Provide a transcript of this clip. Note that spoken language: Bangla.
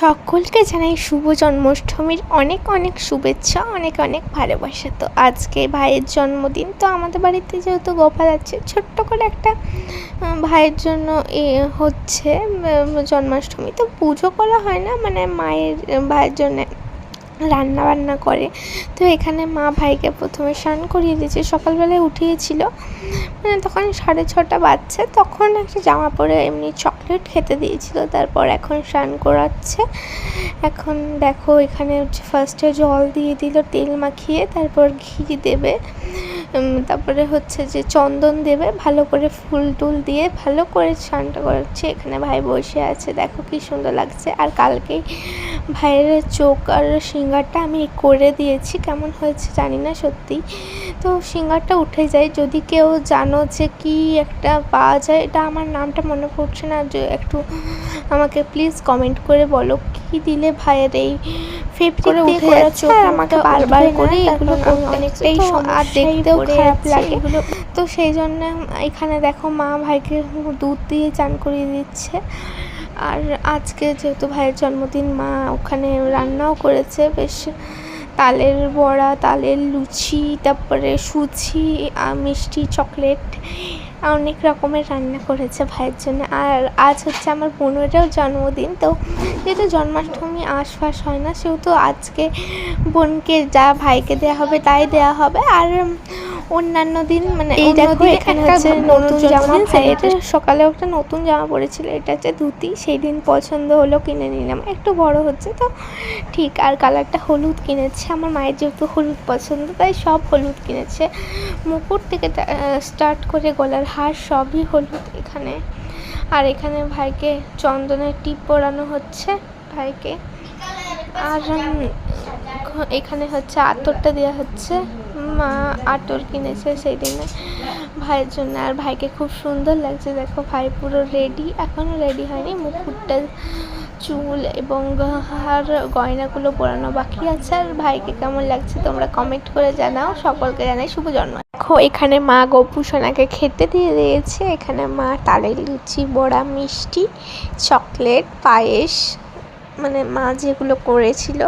সকলকে জানাই শুভ জন্মাষ্টমীর অনেক অনেক শুভেচ্ছা, অনেক অনেক ভালোবাসা। তো আজকে ভাইয়ের জন্মদিন, তো আমাদের বাড়িতে যেহেতু গোপাল আছে, ছোট্ট করে একটা ভাইয়ের জন্য হচ্ছে জন্মাষ্টমী। তো পুজো করা হয় না, মানে মায়ের ভাইয়ের জন্য রান্না বান্না করে। তো এখানে মা ভাইকে প্রথমে স্নান করিয়ে দিয়েছে, সকালবেলায় উঠিয়েছিল, মানে তখন 6:30 বাজছে। তখন একটা জামা পরে এমনি চকলেট খেতে দিয়েছিল, তারপর এখন স্নান করাচ্ছে। এখন দেখো এখানে ফার্স্টে জল দিয়ে দিল তেল মাখিয়ে, তারপর ঘি দেবে, তারপরে হচ্ছে যে চন্দন দেবে, ভালো করে ফুল টুল দিয়ে ভালো করে স্নানটা করাচ্ছে। এখানে ভাই বসে আছে, দেখো কি সুন্দর লাগছে। আর কালকেই ভাইয়ের চোখ আর সিঙ্গারটা আমি করে দিয়েছি, কেমন হয়েছে জানি না সত্যি। তো সিঙ্গারটা উঠে যায়, যদি কেউ জানো যে কি একটা পাওয়া যায়, এটা আমার নামটা মনে পড়ছে না, যে একটু আমাকে প্লিজ কমেন্ট করে বলো কি দিলে ভাইয়ের এই ফেপ করে উঠে যাচ্ছে। আর আমাকে বারবার করে এগুলো অনেকটাই আর দেখতেও খারাপ লাগে এগুলো। তো সেই জন্য এখানে দেখো মা ভাইকে দুধ দিয়ে চান করিয়ে দিচ্ছে। আর আজকে যেহেতু ভাইয়ের জন্মদিন, মা ওখানে রান্নাও করেছে বেশ, তালের বড়া, তালের লুচি, তারপরে সুজি, মিষ্টি, চকলেট, অনেক রকমের রান্না করেছে ভাইয়ের জন্য। আর আজ হচ্ছে আমার বোনেরও জন্মদিন, তো যেহেতু জন্মাষ্টমী আশপাশ হয় না, সেহেতু আজকে বোনকে যা ভাইকে দেওয়া হবে তাই দেওয়া হবে। আর অন্যান্য দিন মানে এই দেখো এখানে হচ্ছে নতুন জামা, ভাইয়ের সকালেও একটা নতুন জামা পরেছিল, এটা হচ্ছে ধুতি, সেই দিন পছন্দ হলো কিনে নিলাম, একটু বড় হচ্ছে তো ঠিক। আর কালারটা হলুদ কিনেছে, আমার মায়ের যেহেতু হলুদ পছন্দ তাই সব হলুদ কিনেছে, মুকুট থেকে স্টার্ট করে গলার হার সবই হলুদ এখানে। আর এখানে ভাইকে চন্দনের টিপ পরানো হচ্ছে ভাইকে। আর এখানে হচ্ছে আতরটা দেওয়া হচ্ছে, মা আতর কিনেছে সেই দিনে ভাইয়ের জন্য। আর ভাইকে খুব সুন্দর লাগছে, দেখো ভাই পুরো রেডি, এখনও রেডি হয়নি, মুকুটটা, চুল এবং হার গয়নাগুলো পরানো বাকি আছে। আর ভাইকে কেমন লাগছে তোমরা কমেন্ট করে জানাও। সকলকে জানাই শুভ জন্ম। দেখো এখানে মা গপু সোনাকে খেতে দিয়ে দিয়েছে, এখানে মা তালের লুচি, বড়া, মিষ্টি, চকলেট, পায়েস, মানে মা যেগুলো করেছিল